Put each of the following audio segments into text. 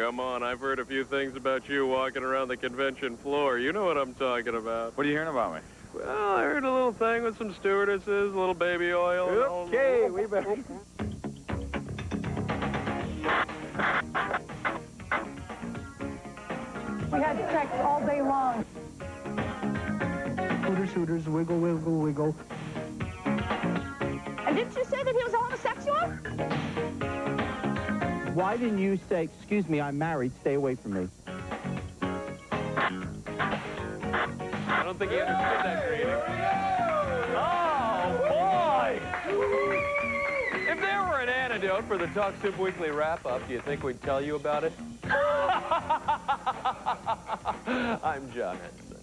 come on. I've heard a few things about you walking around the convention floor. You know what I'm talking about. What are you hearing about me? Well, I heard a little thing with some stewardesses, a little baby oil. Okay, we better... We had sex all day long. Hooters, hooters, wiggle, wiggle, wiggle. And didn't you say that he was a homosexual? Why didn't you say, excuse me, I'm married, stay away from me? I don't think he understood that greeting. Oh, boy! If there were an antidote for the Talk Soup Weekly wrap-up, do you think we'd tell you about it? I'm John Henson.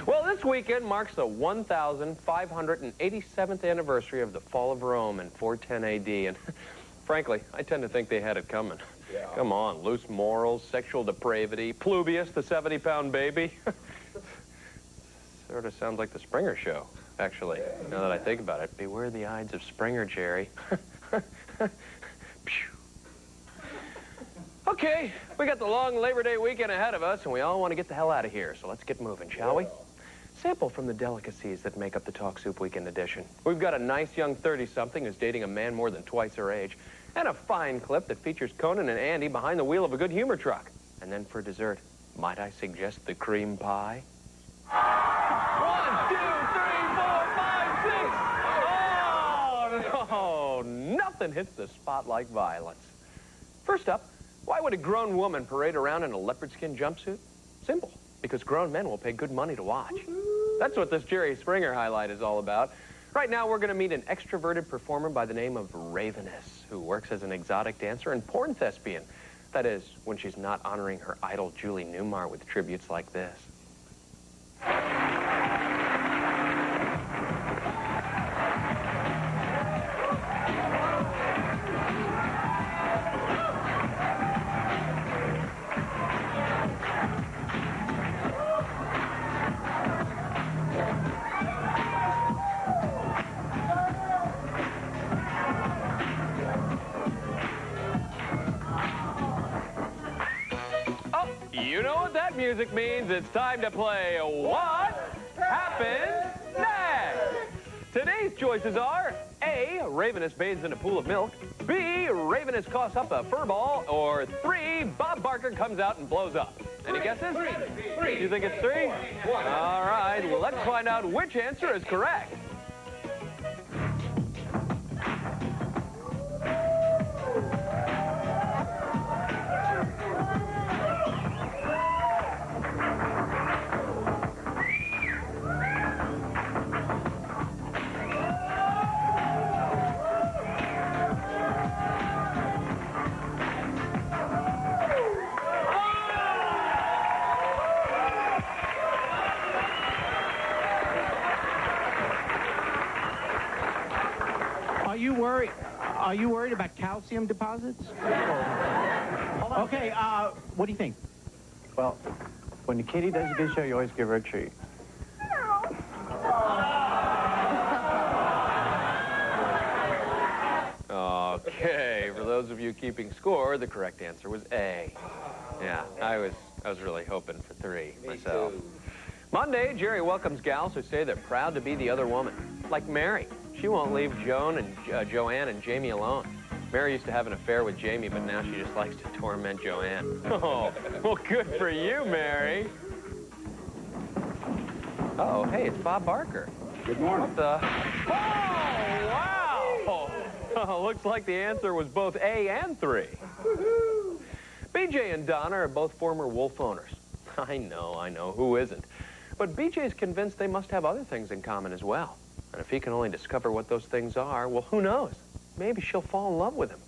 Well, this weekend marks the 1,587th anniversary of the fall of Rome in 410 AD, and frankly, I tend to think they had it coming. Yeah. Come on, loose morals, sexual depravity, Plubius, the 70-pound baby. Sort of sounds like the Springer Show, actually, now that I think about it. Beware the Ides of Springer, Jerry. Okay, we got the long Labor Day weekend ahead of us, and we all want to get the hell out of here, so let's get moving, shall we? Sample from the delicacies that make up the Talk Soup Weekend edition. We've got a nice young 30-something who's dating a man more than twice her age, and a fine clip that features Conan and Andy behind the wheel of a good humor truck. And then for dessert, might I suggest the cream pie? 1, 2, 3, 4, 5, 6! Oh, no, nothing hits the spot like violence. First up, why would a grown woman parade around in a leopard skin jumpsuit? Simple, because grown men will pay good money to watch. That's what this Jerry Springer highlight is all about. Right now, we're going to meet an extroverted performer by the name of Ravenous, who works as an exotic dancer and porn thespian. That is, when she's not honoring her idol Julie Newmar with tributes like this. You know what that music means. It's time to play What Happened Next? Today's choices are A, Ravenous bathes in a pool of milk, B, Ravenous coughs up a fur ball, or 3, Bob Barker comes out and blows up. Any guesses? 3. You think it's 3? All right, well, let's find out which answer is correct. Are you worried about calcium deposits? Okay, what do you think? Well, when the kitty does a good show, you always give her a treat. Okay, for those of you keeping score, the correct answer was A. Yeah, I was really hoping for 3 myself. Monday, Jerry welcomes gals who say they're proud to be the other woman. Like Mary. She won't leave Joanne and Jamie alone. Mary used to have an affair with Jamie, but now she just likes to torment Joanne. Oh, well, good for you, Mary. Oh, hey, it's Bob Barker. Good morning. What the? Oh, wow! Oh, looks like the answer was both A and 3. BJ and Donna are both former Wolf owners. I know, who isn't? But BJ's convinced they must have other things in common as well. And if he can only discover what those things are, well, who knows? Maybe she'll fall in love with him.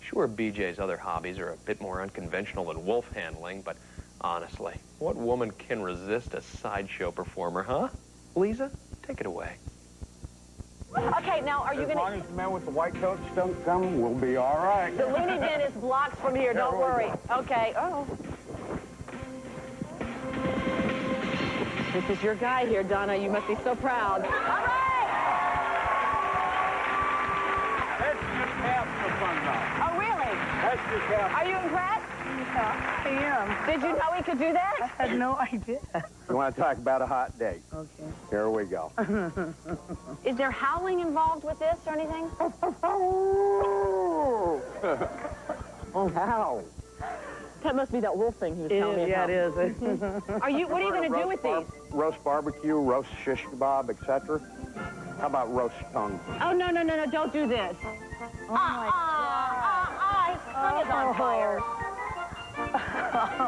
Sure, BJ's other hobbies are a bit more unconventional than wolf handling, but honestly, what woman can resist a sideshow performer, huh? Lisa, take it away. Okay, now are you going to... As long as the man with the white coat don't come, we'll be all right. The loony bin is blocked from here, don't worry. Okay, oh. This is your guy here, Donna. You must be so proud. All right! That's just half the fun now. Oh, really? That's just half. Are you impressed? Did you know he could do that? I had no idea. You want to talk about a hot date? Okay. Here we go. Is there howling involved with this or anything? Oh, how? That must be that wolf thing he was telling me Yeah, about. it is. What are you going to do with these? Roast barbecue, roast shish kebab, etc. How about roast tongue? Oh, no, don't do this. Oh, my God. His tongue is on fire.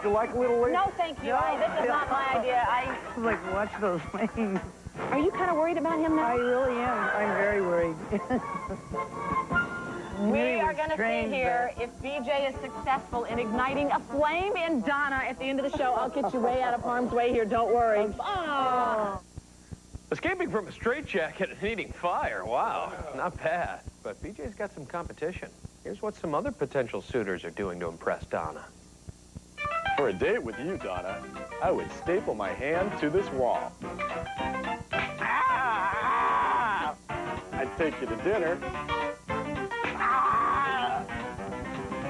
You like Little League? No, thank you. This is not my idea. Like, watch those things. Are you kind of worried about him now? I really am. I'm very worried. We are going to see here if BJ is successful in igniting a flame in Donna at the end of the show. I'll get you way out of harm's way here. Don't worry. Oh. Escaping from a straitjacket and eating fire. Wow, not bad. But BJ's got some competition. Here's what some other potential suitors are doing to impress Donna. For a date with you, Donna, I would staple my hand to this wall. Ah! I'd take you to dinner. Ah!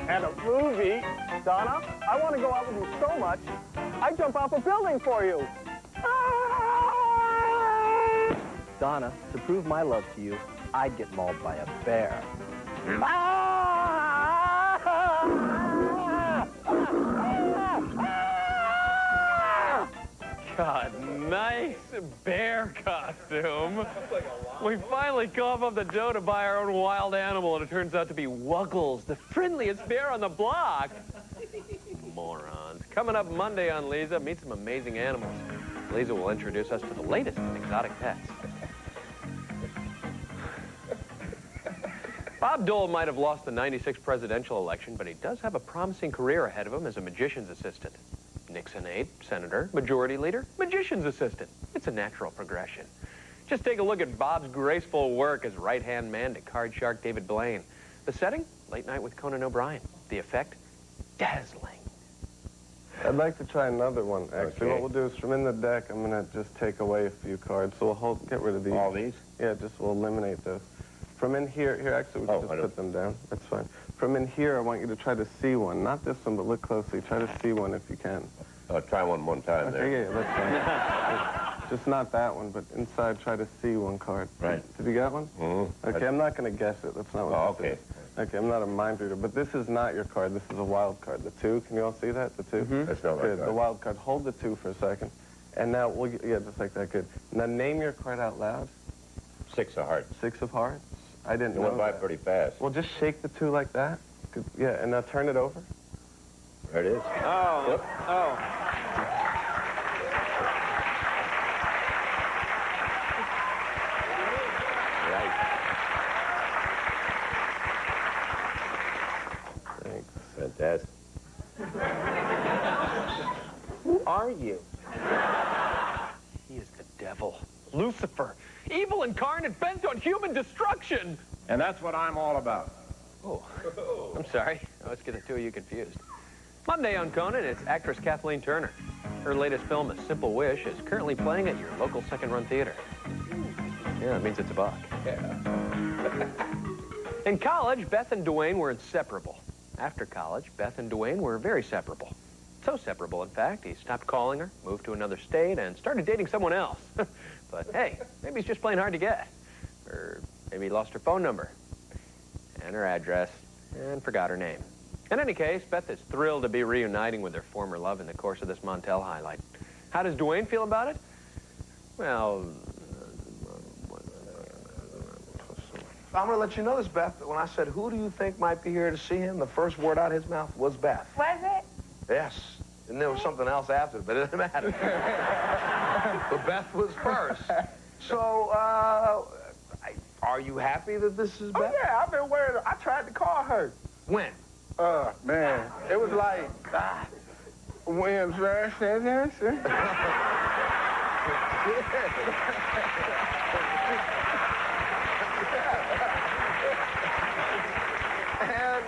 And a movie. Donna, I want to go out with you so much, I'd jump off a building for you. Ah! Donna, to prove my love to you, I'd get mauled by a bear. God, nice bear costume. We finally cough up the dough to buy our own wild animal, and it turns out to be Wuggles, the friendliest bear on the block. Morons. Coming up Monday on Lisa, meet some amazing animals. Lisa will introduce us to the latest in exotic pets. Bob Dole might have lost the '96 presidential election, but he does have a promising career ahead of him as a magician's assistant. Nixon ate, senator, majority leader, magician's assistant. It's a natural progression. Just take a look at Bob's graceful work as right-hand man to card shark David Blaine. The setting? Late Night with Conan O'Brien. The effect? Dazzling. I'd like to try another one, actually. Okay. What we'll do is from in the deck, I'm going to just take away a few cards. So we'll get rid of these. All these? Yeah, we'll eliminate those. From in here, actually, we can just put them down. That's fine. From in here, I want you to try to see one. Not this one, but look closely. Try to see one if you can. Try one time there. Okay, yeah, that's fine. Just not that one, but inside, try to see one card. Right. Did you get one? Mm-hmm. Okay, I'm not going to guess it. That's not what this is. Okay, I'm not a mind reader, but this is not your card. This is a wild card. The 2, can you all see that? The 2? Mm-hmm. That's not good. Card. The wild card. Hold the 2 for a second. And now, yeah, just like that. Good. Now, name your card out loud. 6 of hearts. 6 of hearts. I didn't know It went by that. pretty fast. Well, just shake the 2 like that. Good. Yeah, and now turn it over. There it is. Oh. Yep. Oh. Right. Thanks. Fantastic. Who are you? He is the devil. Lucifer. Evil incarnate bent on human destruction. And that's what I'm all about. Oh, I'm sorry. Let's get the two of you confused. Monday on Conan, it's actress Kathleen Turner. Her latest film, A Simple Wish, is currently playing at your local second-run theater. Yeah, that means it's a buck. Yeah. In college, Beth and Dwayne were inseparable. After college, Beth and Dwayne were very separable. So separable, in fact, he stopped calling her, moved to another state, and started dating someone else. But hey, maybe he's just playing hard to get. Or maybe he lost her phone number and her address and forgot her name. In any case, Beth is thrilled to be reuniting with her former love in the course of this Montel highlight. How does Dwayne feel about it? Well, I'm going to let you know this, Beth, that when I said, who do you think might be here to see him, the first word out of his mouth was Beth. Was it? Yes. And there was something else after, but it didn't matter. But Beth was first. So, are you happy that this is Beth? Oh, yeah, I've been worried. I tried to call her. When? Man, it was like, Wednesday. And,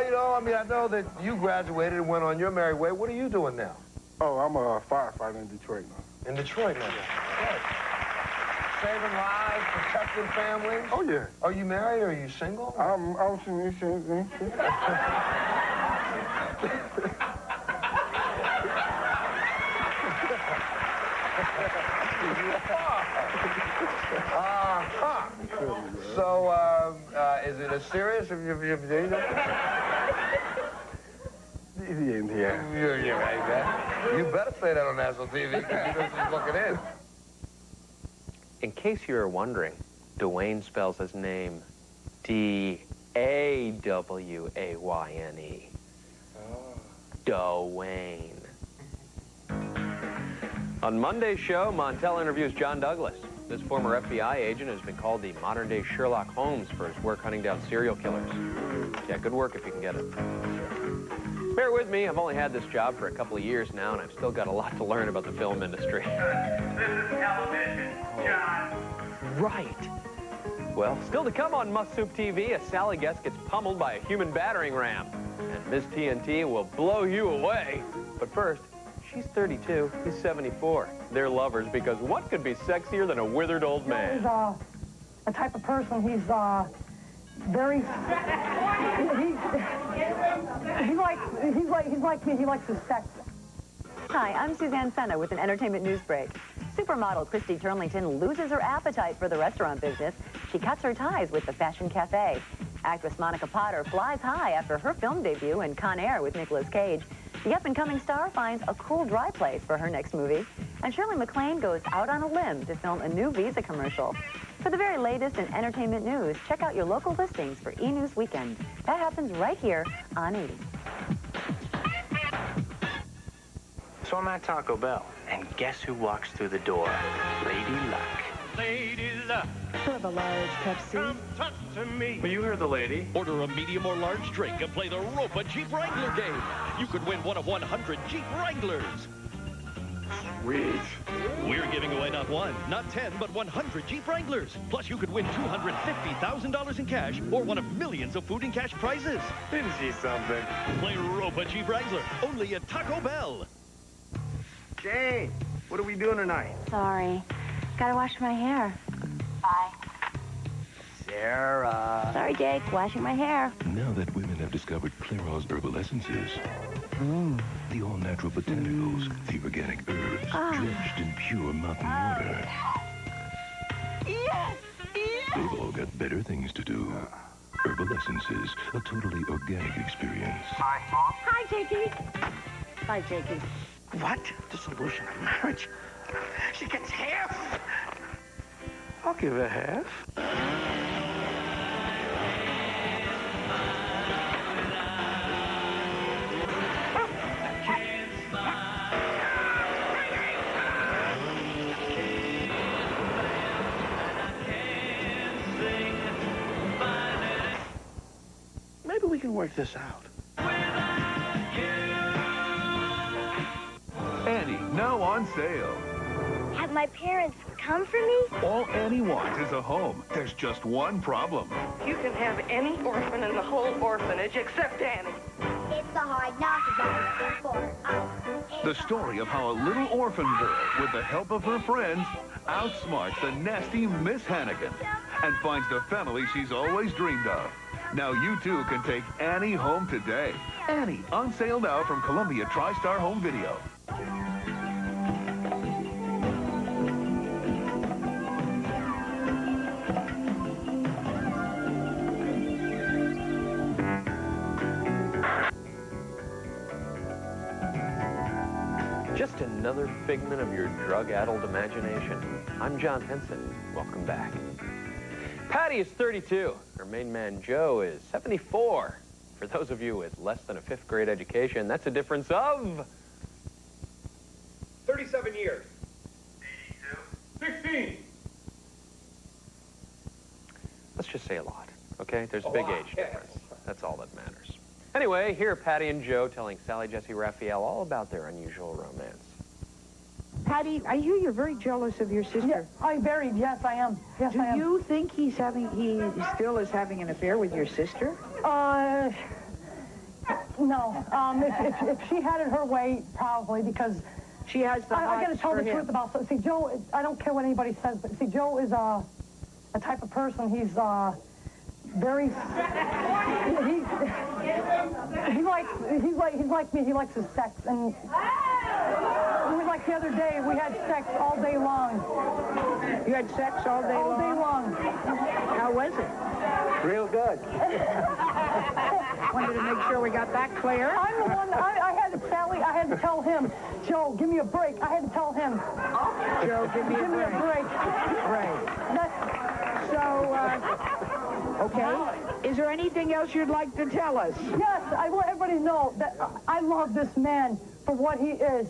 you know, I mean, I know that you graduated and went on your merry way. What are you doing now? Oh, I'm a firefighter in Detroit now. In Detroit now. Good. Saving lives, protecting families. Oh, yeah. Are you married or are you single? I'm this serious? You're right, man. You better say that on national TV because you know she's looking in. In case you were wondering, Dwayne spells his name D-A-W-A-Y-N-E. Dwayne. On Monday's show, Montel interviews John Douglas. This former FBI agent has been called the modern-day Sherlock Holmes for his work hunting down serial killers. Yeah, good work if you can get it. Bear with me, I've only had this job for a couple of years now, and I've still got a lot to learn about the film industry. This is television, John. Right. Well, still to come on Must Soup TV, a Sally guest gets pummeled by a human battering ram. And Miss TNT will blow you away. But first, she's 32, he's 74. They're lovers because what could be sexier than a withered old man? He's a type of person. He's very. He's like me. He likes his sex. Hi, I'm Suzanne Senna with an entertainment news break. Supermodel Christy Turlington loses her appetite for the restaurant business. She cuts her ties with the Fashion Cafe. Actress Monica Potter flies high after her film debut in Con Air with Nicolas Cage. The up-and-coming star finds a cool, dry place for her next movie. And Shirley MacLaine goes out on a limb to film a new Visa commercial. For the very latest in entertainment news, check out your local listings for E! News Weekend. That happens right here on 80. So I'm at Taco Bell, and guess who walks through the door? Lady Luck. Lady Luck, Serve a large Pepsi. come talk to me. Well, you heard the lady. Order a medium or large drink and play the RuPaul Jeep Wrangler game. You could win one of 100 Jeep Wranglers. Sweet. We're giving away not one, not 10, but 100 Jeep Wranglers. Plus, you could win $250,000 in cash or one of millions of food and cash prizes. Isn't she something? Play RuPaul Jeep Wrangler, only at Taco Bell. Jane, what are we doing tonight? Sorry. Gotta wash my hair. Bye. Sarah. Sorry, Jake. Washing my hair. Now that women have discovered Clairol's herbal essences, the all-natural botanicals, the organic herbs, drenched in pure mountain water, Yes! they've all got better things to do. Herbal essences, a totally organic experience. Hi, Jakey. Hi, Jakey. What? Dissolution of marriage? She gets half. I'll give her half. Maybe we can work this out. Annie, now on sale. Have my parents come for me? All Annie wants is a home. There's just one problem. You can have any orphan in the whole orphanage except Annie. It's the hard knocks I'm looking for. The story of how a little orphan girl, with the help of her friends, outsmarts the nasty Miss Hannigan and finds the family she's always dreamed of. Now you too can take Annie home today. Annie, on sale now from Columbia TriStar Home Video. Just another figment of your drug-addled imagination. I'm John Henson. Welcome back. Patty is 32. Her main man, Joe, is 74. For those of you with less than a 5th grade education, that's a difference of 37 years. 82. 16. Let's just say a lot, okay? There's a big age difference. That's all that matters. Anyway, here are Patty and Joe telling Sally Jesse Raphael all about their unusual romance. Patty, I hear you're very jealous of your sister. Yeah, yes, I am. Yes, I am. Do you think he still is having an affair with your sister? No. If she had it her way, probably, because she has the I got to tell the him. truth about. See, Joe. I don't care what anybody says, but see, Joe is a type of person. He's very. He's like me. He likes his sex, and like the other day, we had sex all day long. You had sex all day long? All day long. How was it? Real good. Wanted to make sure we got that clear. I'm the one, I had to tell him, Joe, give me a break. I had to tell him. Joe, give me a break. Great. So, okay. Is there anything else you'd like to tell us? Yes, I want everybody to know that I love this man for what he is.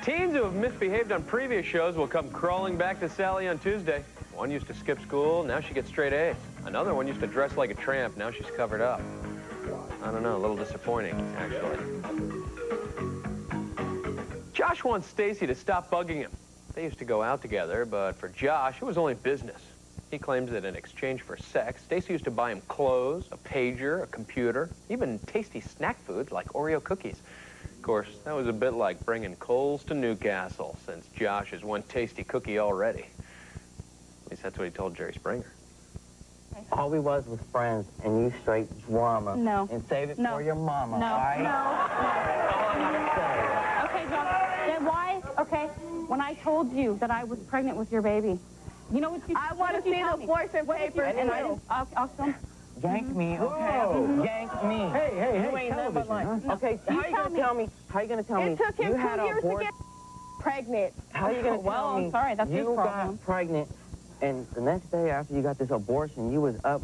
Teens who have misbehaved on previous shows will come crawling back to Sally on Tuesday. One used to skip school, now she gets straight A's. Another one used to dress like a tramp, now she's covered up. I don't know, a little disappointing, actually. Josh wants Stacy to stop bugging him. They used to go out together, but for Josh, it was only business. He claims that in exchange for sex, Stacy used to buy him clothes, a pager, a computer, even tasty snack foods like Oreo cookies. Of course, that was a bit like bringing coals to Newcastle, since Josh is one tasty cookie already. At least that's what he told Jerry Springer. All we was friends, and you straight drama. No. And save it for your mama, No. all right? No. Okay, John. Then why? Okay, when I told you that I was pregnant with your baby, you know what you? I want to see the abortion papers. And I'll film. Yank me, okay? Whoa. Yank me. Hey, you ain't never television, like. Okay, how you gonna tell me? How you gonna tell me? It took him you 2 had years to get pregnant. How you gonna Well, tell me? I'm sorry, that's his you problem. got pregnant, and the next day after you got this abortion, you was up.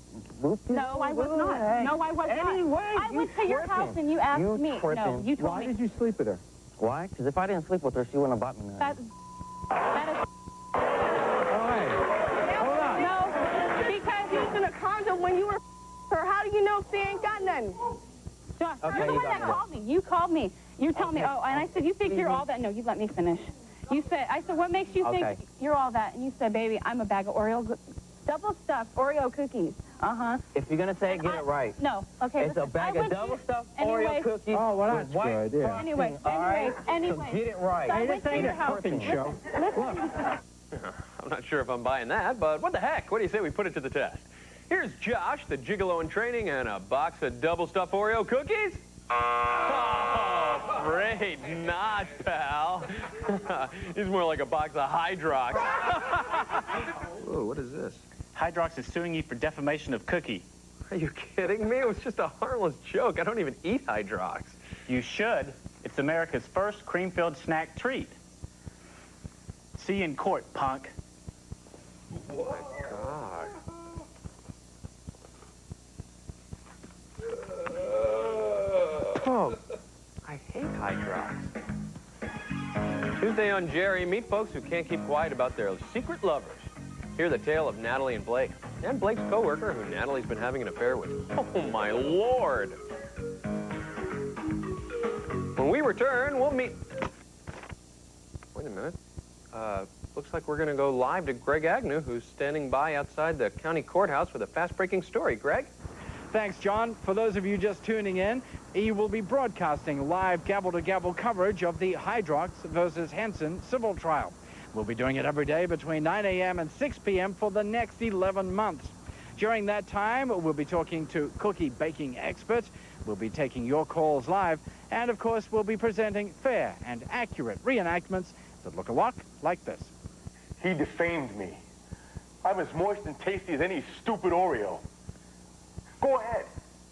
No, I was not. No, I was not. Anyway, I went to your house and you asked me. Tripping. No, you told Why me. did you sleep with her? Why? Because if I didn't sleep with her, she wouldn't have bought me none. That is. All right. Hold on. No, because you was in a condom when you were her. How do you know if she ain't got nothing? Josh, Okay, you're the you one got that me. called me. You called me. You're telling me, oh, and I said, you think you're all that? No, you let me finish. You said, I said, what makes you think you're all that? And you said, baby, I'm a bag of Oreo, double stuffed Oreo cookies. Uh-huh. If you're gonna say it, get it right. No, okay. It's a bag of double stuffed Oreo cookies. Oh, well, that's with white good, yeah. frosting, Anyway, all right? anyway. So get it right. So I went to your house. show. I'm not sure if I'm buying that, but what the heck? What do you say we put it to the test? Here's Josh, the gigolo in training, and a box of double-stuffed Oreo cookies. Oh, great not, pal. He's more like a box of Hydrox. Whoa, what is this? Hydrox is suing you for defamation of cookie. Are you kidding me? It was just a harmless joke. I don't even eat Hydrox. You should. It's America's first cream-filled snack treat. See you in court, punk. Oh, my God. Oh, I hate Hydrox. Tuesday on Jerry, meet folks who can't keep quiet about their secret lovers. Hear the tale of Natalie and Blake, and Blake's coworker who Natalie's been having an affair with. Oh, my Lord. When we return, we'll meet... Wait a minute. Looks like we're going to go live to Greg Agnew, who's standing by outside the county courthouse with a fast-breaking story. Greg? Thanks, John. For those of you just tuning in, he will be broadcasting live gavel-to-gavel coverage of the Hydrox versus Henson civil trial. We'll be doing it every day between 9 a.m. and 6 p.m. for the next 11 months. During that time, we'll be talking to cookie baking experts. We'll be taking your calls live. And, of course, we'll be presenting fair and accurate reenactments that look a lot like this. He defamed me. I'm as moist and tasty as any stupid Oreo. Go ahead.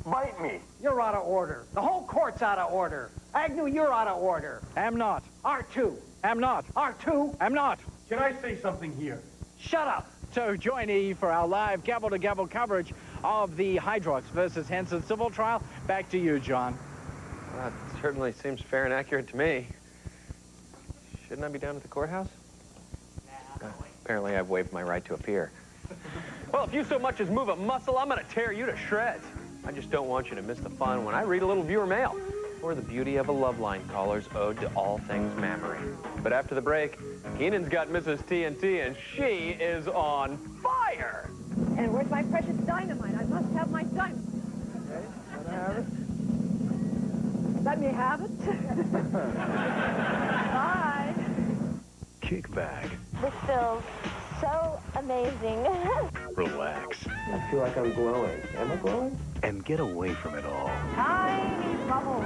Bite me. You're out of order. The whole court's out of order. Agnew, you're out of order. Am not. R2. Am not. R2. Am not. Can I say something here? Shut up. So join E for our live gavel-to-gavel coverage of the Hydrox versus Henson civil trial. Back to you, John. That certainly seems fair and accurate to me. Shouldn't I be down at the courthouse? Apparently I've waived my right to appear. Well, if you so much as move a muscle, I'm going to tear you to shreds. I just don't want you to miss the fun when I read a little viewer mail, or the beauty of a love line caller's ode to all things mammary. But after the break, Keenan's got Mrs. TNT, and she is on fire. And where's my precious dynamite? I must have my dynamite. Okay, let her have it. Let me have it. Bye. Kickback. This feels so amazing. Relax. I feel like I'm glowing. Am I glowing? And get away from it all. Tiny bubble.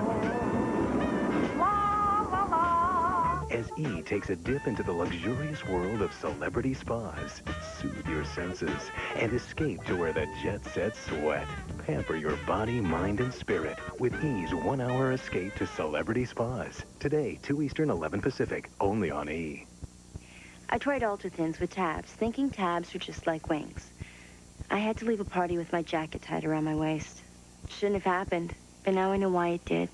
La, la, la. as E takes a dip into the luxurious world of celebrity spas. Soothe your senses and escape to where the jet-set sweat. Pamper your body, mind, and spirit with E's 1-hour escape to celebrity spas. Today, 2 Eastern, 11 Pacific, only on E. I tried Ultra-Thins with tabs, thinking tabs were just like wings. I had to leave a party with my jacket tied around my waist. Shouldn't have happened, but now I know why it did.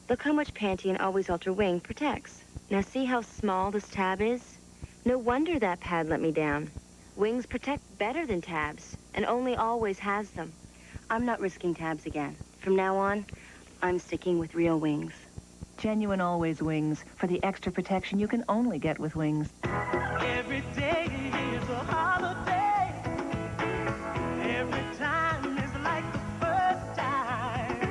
Look how much Panty and Always Ultra Wing protects. Now see how small this tab is? No wonder that pad let me down. Wings protect better than tabs, and only Always has them. I'm not risking tabs again. From now on, I'm sticking with real wings. Genuine Always Wings for the extra protection you can only get with Wings. Every day is a holiday. Every time is like the first time.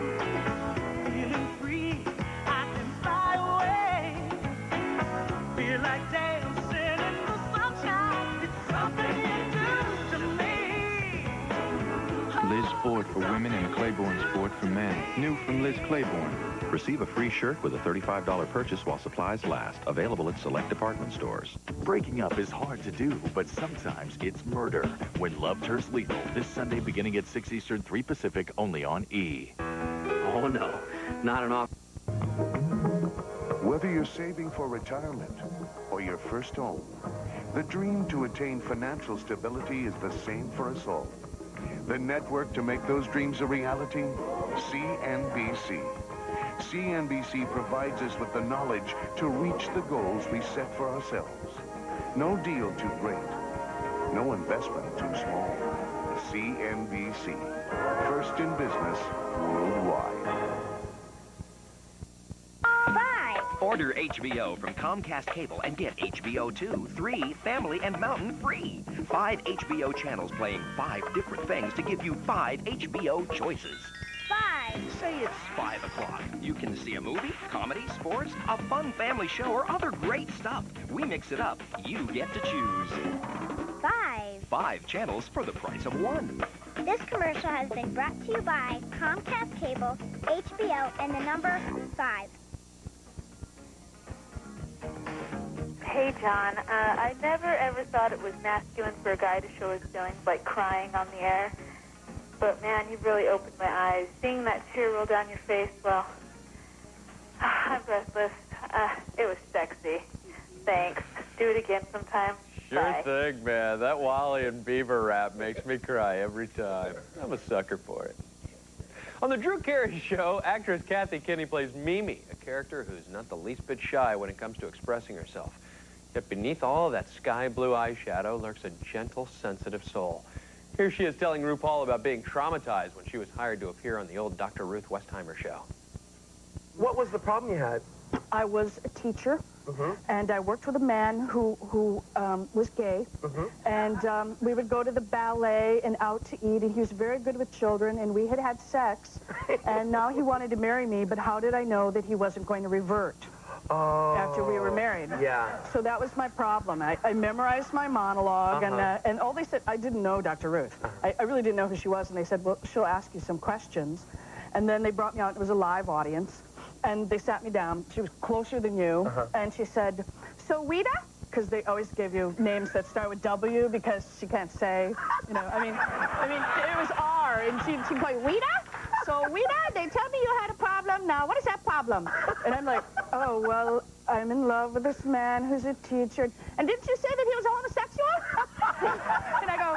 Feeling free, I can fly away. Feel like dancing in the sunshine. It's something you do to me. Liz Sport for women and Claiborne Sport for men. New from Liz Claiborne. Receive a free shirt with a $35 purchase while supplies last. Available at select department stores. Breaking up is hard to do, but sometimes it's murder. When love turns lethal, this Sunday beginning at 6 Eastern, 3 Pacific, only on E. Oh, no. Not an off. Whether you're saving for retirement or your first home, the dream to attain financial stability is the same for us all. The network to make those dreams a reality? CNBC. CNBC provides us with the knowledge to reach the goals we set for ourselves. No deal too great. No investment too small. CNBC. First in business worldwide. Order HBO from Comcast Cable and get HBO 2, 3, Family, and Mountain free. 5 HBO channels playing 5 different things to give you 5 HBO choices. 5. Say it's 5 o'clock. You can see a movie, comedy, sports, a fun family show, or other great stuff. We mix it up. You get to choose. 5. 5 channels for the price of 1. This commercial has been brought to you by Comcast Cable, HBO, and the number 5. Hey, John. I never ever thought it was masculine for a guy to show his feelings like crying on the air. But, man, you've really opened my eyes. Seeing that tear roll down your face, well, I'm breathless. It was sexy. Thanks. Do it again sometime. Sure Bye. thing, man. That Wally and Beaver rap makes me cry every time. I'm a sucker for it. On the Drew Carey Show, actress Kathy Kinney plays Mimi, a character who's not the least bit shy when it comes to expressing herself. Yet beneath all of that sky blue eyeshadow lurks a gentle, sensitive soul. Here she is telling RuPaul about being traumatized when she was hired to appear on the old Dr. Ruth Westheimer show. What was the problem you had? I was a teacher, and I worked with a man who was gay, and we would go to the ballet and out to eat, and he was very good with children, and we had had sex, and now he wanted to marry me, but how did I know that he wasn't going to revert after we were married? Yeah. So that was my problem. I memorized my monologue, and all they said, I didn't know Dr. Ruth. I really didn't know who she was, and they said, well, she'll ask you some questions. And then they brought me out. It was a live audience. And they sat me down. She was closer than you. And she said, so Wita? Because they always give you names that start with W because she can't say, you know, I mean, it was R. And she'd go, Wita? So Wita, they tell me you had a problem. Now, what is that problem? And I'm like, oh, well, I'm in love with this man who's a teacher. And didn't you say that he was a homosexual? And I go,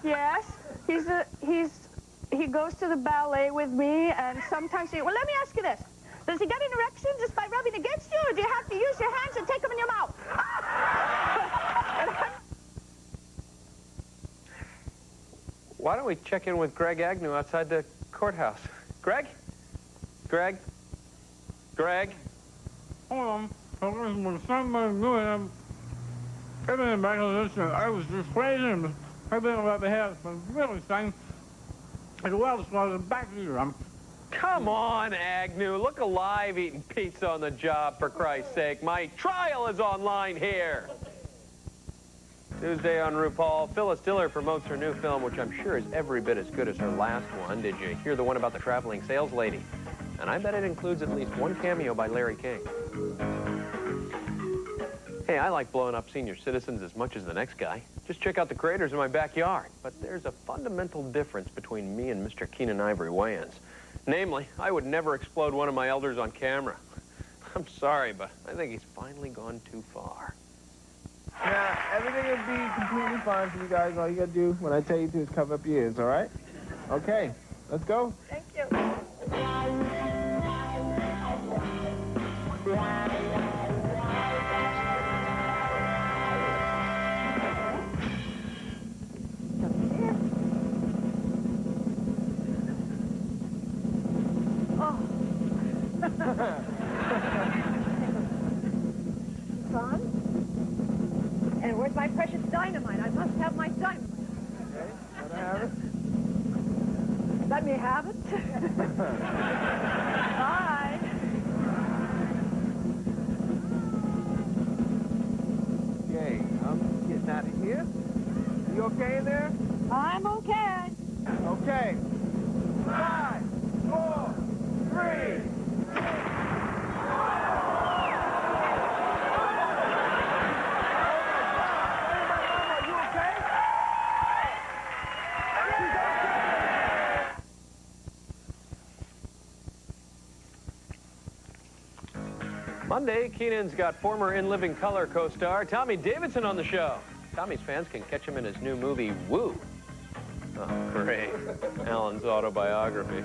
yes. He goes to the ballet with me, and sometimes well, let me ask you this. Does he get an erection just by rubbing against you, or do you have to use your hands and take them in your mouth? Why don't we check in with Greg Agnew outside the courthouse? Greg? Greg? Greg? Hold on. When somebody knew him, everything back on this show, I was just crazy. Everything about the house was really saying, as well as the back of you. Come on, Agnew. Look alive eating pizza on the job, for Christ's sake. My trial is online here. Tuesday on RuPaul, Phyllis Diller promotes her new film, which I'm sure is every bit as good as her last one. Did you hear the one about the traveling sales lady? And I bet it includes at least one cameo by Larry King. Hey, I like blowing up senior citizens as much as the next guy. Just check out the craters in my backyard. But there's a fundamental difference between me and Mr. Keenan Ivory Wayans. Namely, I would never explode one of my elders on camera. I'm sorry, but I think he's finally gone too far. Now, everything will be completely fine for you guys. All you gotta do when I tell you to is cover up your ears, all right? Okay, let's go. Thank you. Son? And where's my precious dynamite? I must have my dynamite. Okay, let her have it. Let me have it. Bye. Okay, I'm getting out of here. You okay in there? I'm okay. Okay. 5, 4, 3. Monday, Keenan's got former In Living Color co-star Tommy Davidson on the show. Tommy's fans can catch him in his new movie, Woo. Oh, great. Alan's autobiography.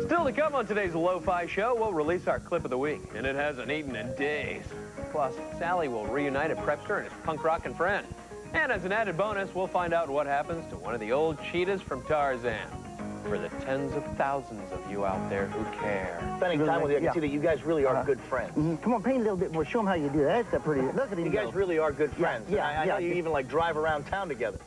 Still to come on today's Lo-Fi show, we'll release our clip of the week, and it hasn't eaten in days. Plus, Sally will reunite a prepster and his punk rockin' friend. And as an added bonus, we'll find out what happens to one of the old cheetahs from Tarzan. For the tens of thousands of you out there who care. Spending time with you, I can see that you guys really are good friends. Come on, paint a little bit more. Show them how you do that. That's a pretty... Look at him. You guys really are good friends. Yeah, I know you even, like, drive around town together.